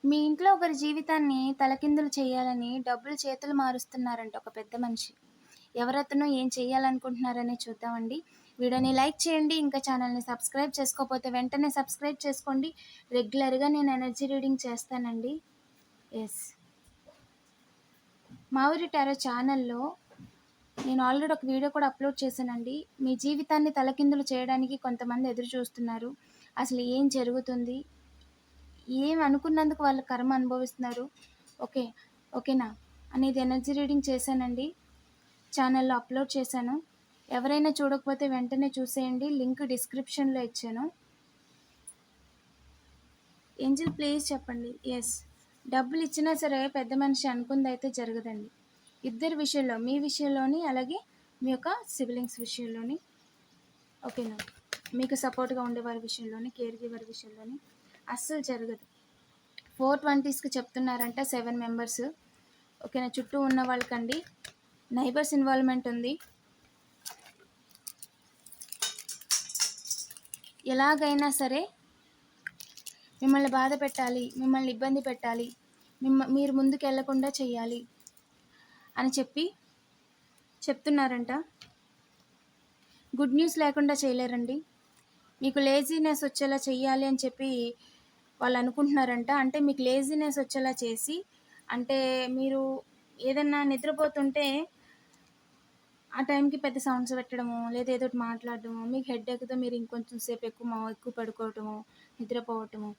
మీ ఇంట్లో ఒకరి జీవితాన్ని తలకిందులు చేయాలని డబ్బులు చేతులు మారుస్తున్నారంట ఒక పెద్ద మనిషి. ఎవరతను? ఏం చేయాలనుకుంటున్నారని చూద్దామండి. వీడియోని లైక్ చేయండి. ఇంకా ఛానల్‌ని సబ్స్క్రైబ్ చేసుకోకపోతే వెంటనే సబ్స్క్రైబ్ చేసుకోండి. రెగ్యులర్‌గా నేను ఎనర్జీ రీడింగ్ చేస్తానండి. యెస్. మావూరి టారో ఛానల్‌లో నేను ఆల్రెడీ ఒక వీడియో కూడా అప్‌లోడ్ చేశానండి. మీ జీవితాన్ని తలకిందులు చేయడానికి కొంతమంది ఎదురు చూస్తున్నారు. అసలు ఏం జరుగుతుంది? ఏం అనుకున్నందుకు వాళ్ళు కర్మ అనుభవిస్తున్నారు. ఓకే. ఓకేనా? అనేది ఎనర్జీ రీడింగ్ చేశానండి. ఛానల్‌లో అప్‌లోడ్ చేశాను. ఎవరైనా చూడకపోతే వెంటనే చూసేయండి. లింక్ డిస్క్రిప్షన్‌లో ఇచ్చాను. ఏంజిల్ ప్లీజ్ చెప్పండి. యెస్. డబ్బులు ఇచ్చినా సరే పెద్ద మనిషి అనుకుందైతే జరగదండి. ఇద్దరి విషయంలో, మీ విషయంలోని, అలాగే మీ యొక్క సిబ్లింగ్స్ విషయంలోని. ఓకేనా? మీకు సపోర్ట్‌గా ఉండేవారి విషయంలోని, కేర్ గివర్ విషయంలోని అస్సలు జరగదు. 420స్‌కి చెప్తున్నారంట 7 మెంబర్స్. ఓకేనా? చుట్టూ ఉన్న వాళ్ళకండి. నైబర్స్ ఇన్వాల్వ్‌మెంట్ ఉంది. ఎలాగైనా సరే మిమ్మల్ని బాధ పెట్టాలి, మిమ్మల్ని ఇబ్బంది పెట్టాలి, మీరు ముందుకెళ్ళకుండా చెయ్యాలి అని చెప్తున్నారంట. గుడ్ న్యూస్ లేకుండా చేయలేరండి. మీకు లేజీనెస్ వచ్చేలా చెయ్యాలి అని చెప్పి వాళ్ళు అనుకుంటున్నారంట. అంటే మీకు లేజీనెస్ వచ్చేలా చేసి, అంటే మీరు ఏదన్నా నిద్రపోతుంటే ఆ టైంకి పెద్ద సౌండ్స్ పెట్టడము, లేదా ఏదో ఒకటి మాట్లాడడము, మీకు హెడేక్‌తో మీరు ఇంకొంచెం సేపు ఎక్కువ పడుకోవటము, నిద్రపోవటము,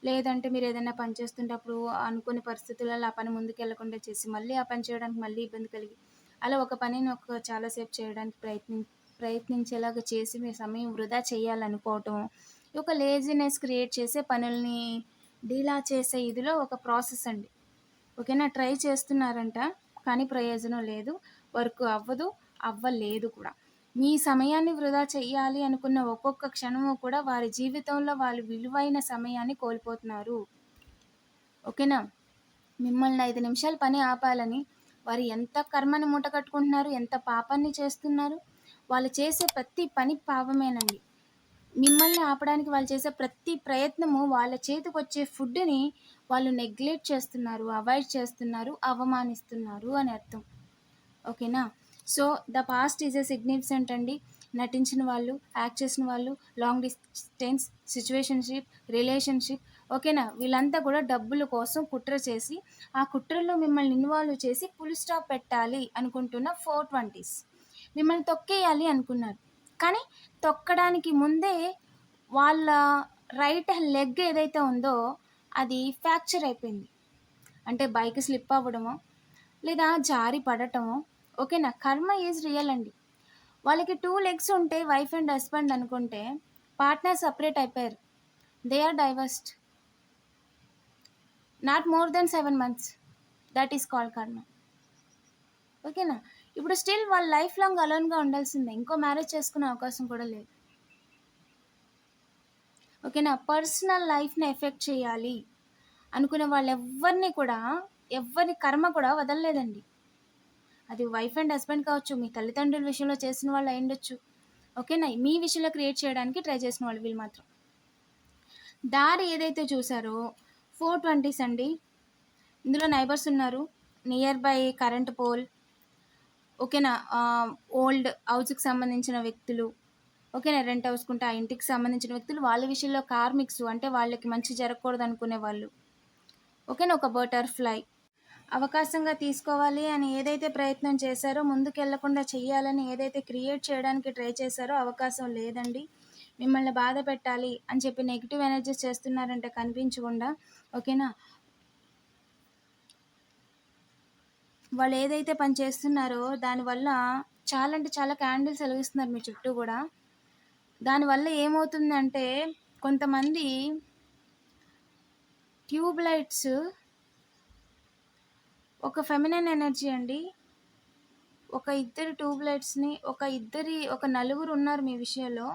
లేదంటే మీరు ఏదైనా పని చేస్తుంటే అప్పుడు అనుకోని పరిస్థితులలో ఆ పని ముందుకెళ్ళకుండా చేసి, మళ్ళీ ఆ పని చేయడానికి మళ్ళీ ఇబ్బంది కలిగి, అలా ఒక పనిని చాలా సేపు చేయడానికి ప్రయత్నించేలాగా చేసి మీ సమయం వృధా చేయాలనుకోవటము, ఒక లేజినెస్ క్రియేట్ చేసే పనుల్ని డీలా చేసే ఇదిలో ఒక ప్రాసెస్ అండి. ఓకేనా? ట్రై చేస్తున్నారంట. కానీ ప్రయోజనం లేదు. వర్క్ అవ్వలేదు కూడా. మీ సమయాన్ని వృధా చెయ్యాలి అనుకున్న ఒక్కొక్క క్షణము కూడా వారి జీవితంలో వాళ్ళు విలువైన సమయాన్ని కోల్పోతున్నారు. ఓకేనా? మిమ్మల్ని 5 నిమిషాలు పని ఆపాలని వారు ఎంత కర్మని మూటకట్టుకుంటున్నారు, ఎంత పాపాన్ని చేస్తున్నారు. వాళ్ళు చేసే ప్రతి పని పాపమేనండి. మిమ్మల్ని ఆపడానికి వాళ్ళు చేసే ప్రతి ప్రయత్నము వాళ్ళ చేతికొచ్చే ఫుడ్‌ని వాళ్ళు నెగ్లెక్ట్ చేస్తున్నారు, అవాయిడ్ చేస్తున్నారు, అవమానిస్తున్నారు అని అర్థం. ఓకేనా? So, the past is a significant అండి. నటించిన వాళ్ళు, యాక్ట్ చేసిన వాళ్ళు, లాంగ్ డిస్టెన్స్, సిట్యుయేషన్‌షిప్, రిలేషన్‌షిప్, ఓకేనా? వీళ్ళంతా కూడా డబ్బుల కోసం కుట్ర చేసి, ఆ కుట్రలో మిమ్మల్ని ఇన్వాల్వ్ చేసి ఫుల్ స్టాప్ పెట్టాలి అనుకుంటున్న 420స్. మిమ్మల్ని తొక్కేయాలి అనుకున్నారు. కానీ తొక్కడానికి ముందే వాళ్ళ రైట్ లెగ్ ఏదైతే ఉందో అది ఫ్రాక్చర్ అయిపోయింది. అంటే బైక్ స్లిప్ అవ్వడమో, లేదా జారి పడటమో, ఓకేనా? కర్మ ఈజ్ రియల్ అండి. వాళ్ళకి 2 లెగ్స్ ఉంటే వైఫ్ అండ్ హస్బెండ్ అనుకుంటే పార్ట్నర్ సెపరేట్ అయిపోయారు. They are divorced. Not more then 7 months. That is called karma. ఓకేనా? ఇప్పుడు స్టిల్ వాళ్ళు లైఫ్ లాంగ్ అలోన్‌గా ఉండాల్సిందే. ఇంకో మ్యారేజ్ చేసుకునే అవకాశం కూడా లేదు. ఓకేనా? పర్సనల్ లైఫ్‌ని ఎఫెక్ట్ చేయాలి అనుకునే వాళ్ళెవ్వరిని కూడా, ఎవ్వరి కర్మ కూడా వదలలేదండి. అది వైఫ్ అండ్ హస్బెండ్ కావచ్చు, మీ తల్లిదండ్రుల విషయంలో చేసిన వాళ్ళు అయ్యుండొచ్చు. ఓకేనా? మీ విషయంలో క్రియేట్ చేయడానికి ట్రై చేసిన వాళ్ళు వీళ్ళు మాత్రం. దారి ఏదైతే చూసారో 420స్ అండి. ఇందులో నైబర్స్ ఉన్నారు. నియర్ బై కరెంట్ పోల్, ఓకేనా? ఓల్డ్ హౌస్‌కి సంబంధించిన వ్యక్తులు, ఓకేనా? రెంట్ హౌస్‌కుంటే ఆ ఇంటికి సంబంధించిన వ్యక్తులు, వాళ్ళ విషయంలో కార్మిక్స్ అంటే వాళ్ళకి మంచి జరగకూడదు అనుకునే వాళ్ళు. ఓకేనా? ఒక బటర్‌ఫ్లై అవకాశంగా తీసుకోవాలి అని ఏదైతే ప్రయత్నం చేశారో, ముందుకెళ్ళకుండా చెయ్యాలని ఏదైతే క్రియేట్ చేయడానికి ట్రై చేశారో అవకాశం లేదండి. మిమ్మల్ని బాధ పెట్టాలి అని చెప్పి నెగెటివ్ ఎనర్జీస్ చేస్తున్నారంటే కనిపించకుండా, ఓకేనా? వాళ్ళు ఏదైతే పని చేస్తున్నారో దానివల్ల చాలా అంటే చాలా క్యాండిల్స్ వెలిగిస్తున్నారు మీ చుట్టూ గూడా. దానివల్ల ఏమవుతుందంటే కొంతమంది ట్యూబ్ లైట్స్, ఒక ఫెమినైన్ ఎనర్జీ అండి. ఒక నలుగురు ఉన్నారు మీ విషయంలో.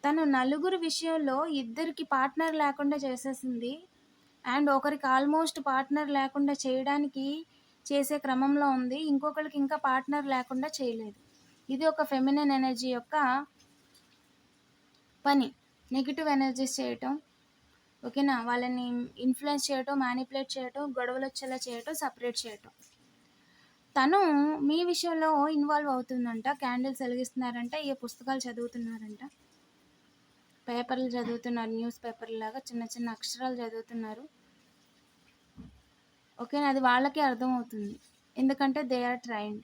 తను నలుగురు విషయంలో ఇద్దరికి పార్ట్నర్ లేకుండా చేసేసింది. అండ్ ఒకరికి ఆల్మోస్ట్ పార్ట్నర్ లేకుండా చేయడానికి చేసే క్రమంలో ఉంది. ఇంకొకళ్ళకి ఇంకా పార్ట్నర్ లేకుండా చేయలేదు. ఇది ఒక ఫెమినైన్ ఎనర్జీ యొక్క పని. నెగెటివ్ ఎనర్జీస్ చేయటం. ఓకేనా? వాళ్ళని ఇన్‌ఫ్లుయెన్స్ చేయటం, మ్యానిపులేట్ చేయటం, గొడవలొచ్చేలా చేయటం, సెపరేట్ చేయటం. తను మీ విషయంలో ఇన్వాల్వ్ అవుతుందంట. క్యాండిల్స్ ఎలిగిస్తున్నారంట, ఏ పుస్తకాలు చదువుతున్నారంట. పేపర్లు చదువుతున్నారు, న్యూస్ పేపర్‌లాగా చిన్న చిన్న అక్షరాలు చదువుతున్నారు. ఓకేనా? అది వాళ్ళకే అర్థమవుతుంది. ఎందుకంటే దే ఆర్ ట్రైన్డ్.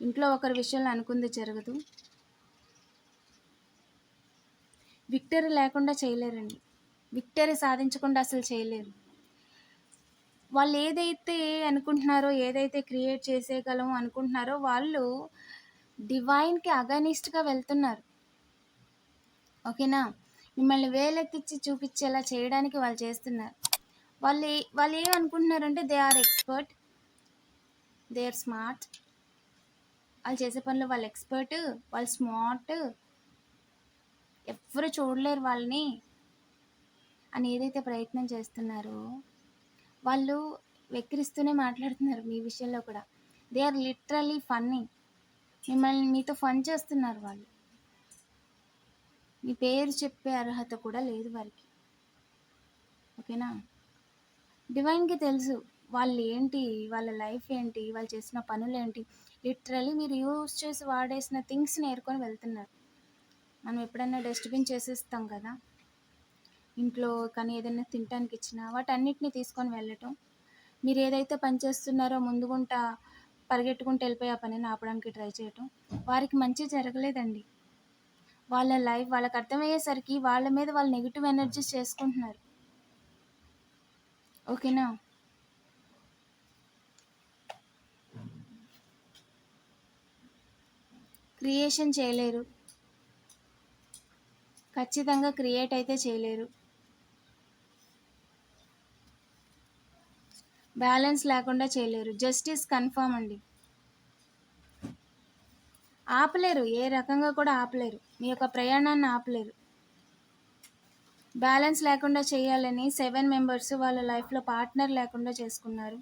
ఇంట్లో ఒకరి విషయంలో అనుకుంది జరగదు. విక్టరీ లేకుండా చేయలేరండి. విక్టరీ సాధించకుండా అసలు చేయలేరు. వాళ్ళు ఏదైతే అనుకుంటున్నారో, ఏదైతే క్రియేట్ చేసేయగలము అనుకుంటున్నారో, వాళ్ళు డివైన్‌కి అగైనిస్ట్‌గా వెళ్తున్నారు. ఓకేనా? మిమ్మల్ని వేలెత్తిచ్చి చూపిచ్చేలా చేయడానికి వాళ్ళు చేస్తున్నారు. వాళ్ళు ఏమనుకుంటున్నారంటే they are expert, they are smart. వాళ్ళు చేసే పనిలో వాళ్ళు ఎక్స్‌పర్ట్, వాళ్ళు స్మార్ట్, ఎవ్వరు చూడలేరు వాళ్ళని అని ఏదైతే ప్రయత్నం చేస్తున్నారో, వాళ్ళు వెక్కిరిస్తూనే మాట్లాడుతున్నారు మీ విషయంలో కూడా. They are literally funny. మీతో ఫన్ చేస్తున్నారు వాళ్ళు. మీ పేరు చెప్పే అర్హత కూడా లేదు వారికి. ఓకేనా? డివైన్‌కి తెలుసు వాళ్ళు ఏంటి, వాళ్ళ లైఫ్ ఏంటి, వాళ్ళు చేసిన పనులేంటి. లిటరల్లీ మీరు యూజ్ చేసి వాడేసిన థింగ్స్‌ని ఏరుకొని వెళ్తున్నారు. మనం ఎప్పుడన్నా డస్ట్‌బిన్ చేసేస్తాం కదా! ఇంట్లో కానీ ఏదైనా తినటానికి ఇచ్చినా వాటన్నిటిని తీసుకొని వెళ్ళటం. మీరు ఏదైతే పని చేస్తున్నారో ముందుగుంటా పరిగెట్టుకుంటూ వెళ్ళిపోయి ఆ పనిని ఆపడానికి ట్రై చేయటం. వారికి మంచి జరగలేదండి. వాళ్ళ లైఫ్ వాళ్ళకి అర్థమయ్యేసరికి వాళ్ళ మీద వాళ్ళు నెగెటివ్ ఎనర్జీస్ చేసుకుంటున్నారు. ఓకేనా? క్రియేషన్ చేయలేరు. ఖచ్చితంగా క్రియేట్ అయితే చేయలేరు. బ్యాలెన్స్ లేకుండా చేయలేరు. జస్టిస్ కన్ఫర్మ్ అండి. ఆపలేరు. ఏ రకంగా కూడా ఆపలేరు. మీ యొక్క ప్రయాణాన్ని ఆపలేరు. బ్యాలెన్స్ లేకుండా చేయాలని 7 మెంబర్స్ వాళ్ళ లైఫ్‌లో పార్ట్నర్ లేకుండా చేసుకున్నారు.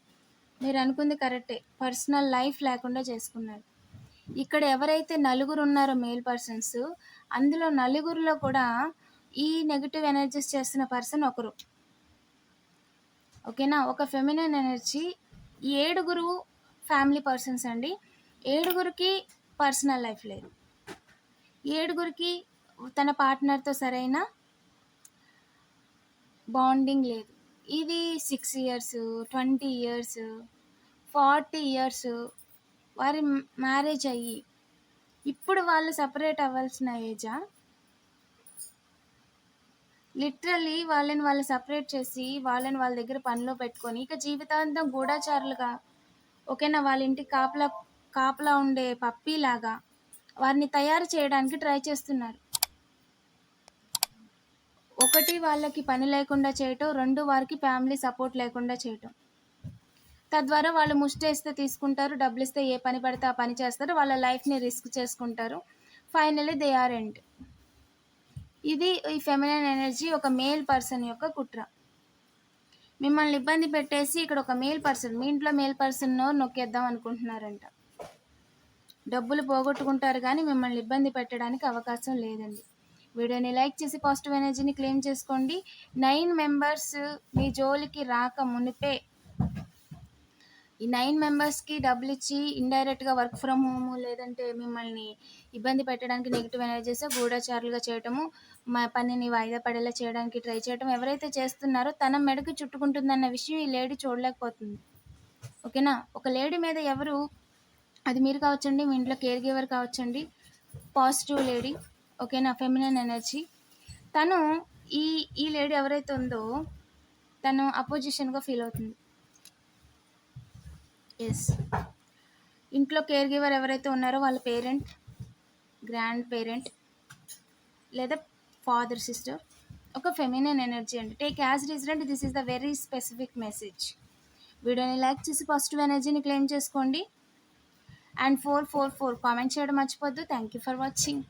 మీరు అనుకుంది కరెక్టే. పర్సనల్ లైఫ్ లేకుండా చేసుకున్నారు. ఇక్కడ ఎవరైతే నలుగురు ఉన్నారో మేల్ పర్సన్స్, అందులో నలుగురిలో కూడా ఈ నెగెటివ్ ఎనర్జీస్ చేస్తున్న పర్సన్ ఒకరు. ఓకేనా? ఒక ఫెమినిన్ ఎనర్జీ. ఈ 7 ఫ్యామిలీ పర్సన్స్ అండి. 7 పర్సనల్ లైఫ్ లేదు. 7 తన పార్ట్నర్‌తో సరైన బాండింగ్ లేదు. ఇది 6 ఇయర్స్, 20 ఇయర్స్, 40 ఇయర్స్ వారి మ్యారేజ్ అయ్యి ఇప్పుడు వాళ్ళు సెపరేట్ అవ్వాల్సిన ఏజా? లిటరల్లీ వాళ్ళని వాళ్ళు సెపరేట్ చేసి వాళ్ళని వాళ్ళ దగ్గర పనిలో పెట్టుకొని ఇక జీవితాంతం గూఢచారులుగా, ఓకేనా, వాళ్ళ ఇంటికి కాపలా ఉండే పప్పీలాగా వారిని తయారు చేయడానికి ట్రై చేస్తున్నారు. 1 వాళ్ళకి పని లేకుండా చేయటం, 2 వారికి ఫ్యామిలీ సపోర్ట్ లేకుండా చేయటం. తద్వారా వాళ్ళు ముష్టేస్తే తీసుకుంటారు, డబ్బులిస్తే ఏ పని పడితే ఆ పని చేస్తారు, వాళ్ళ లైఫ్‌ని రిస్క్ చేసుకుంటారు. Finally they are end. ఇది ఈ ఫెమినిన్ ఎనర్జీ ఒక మేల్ పర్సన్ యొక్క కుట్ర. మిమ్మల్ని ఇబ్బంది పెట్టేసి ఇక్కడ ఒక మేల్ పర్సన్, మీ ఇంట్లో మేల్ పర్సన్ నొక్కేద్దాం అనుకుంటున్నారంట. డబ్బులు పోగొట్టుకుంటారు కానీ మిమ్మల్ని ఇబ్బంది పెట్టడానికి అవకాశం లేదండి. వీడియోని లైక్ చేసి పాజిటివ్ ఎనర్జీని క్లెయిమ్ చేసుకోండి. 9 మెంబర్స్ మీ జోలికి రాక మునిపే ఈ 9 మెంబర్స్కి డబ్బులు ఇచ్చి ఇండైరెక్ట్గా వర్క్ ఫ్రమ్ హోమ్ లేదంటే మిమ్మల్ని ఇబ్బంది పెట్టడానికి నెగిటివ్ ఎనర్జీస్ గూఢచారులుగా చేయటము, మా పనిని వాయిదా పడేలా చేయడానికి ట్రై చేయటం ఎవరైతే చేస్తున్నారో తన మెడకు చుట్టుకుంటుందన్న విషయం ఈ లేడీ చూడలేకపోతుంది. ఓకేనా? ఒక లేడీ మీద ఎవరు, అది మీరు కావచ్చండి, మీ ఇంట్లో కేర్ గివర్ కావచ్చండి, పాజిటివ్ లేడీ, ఓకేనా, ఫెమినిన్ ఎనర్జీ, తను ఈ లేడీ ఎవరైతే ఉందో తను అపోజిషన్గా ఫీల్ అవుతుంది. ఎస్, ఇంట్లో కేర్ గివర్ ఎవరైతే ఉన్నారో వాళ్ళ పేరెంట్, గ్రాండ్ పేరెంట్ లేదా ఫాదర్, సిస్టర్ ఒక ఫెమినిన్ ఎనర్జీ అండి. Take as reason, this is the very specific message. వీడియోని లైక్ చేసి పాజిటివ్ ఎనర్జీని క్లెయిమ్ చేసుకోండి. అండ్ 444 కామెంట్ చేయడం మర్చిపోద్దు. Thank you for watching.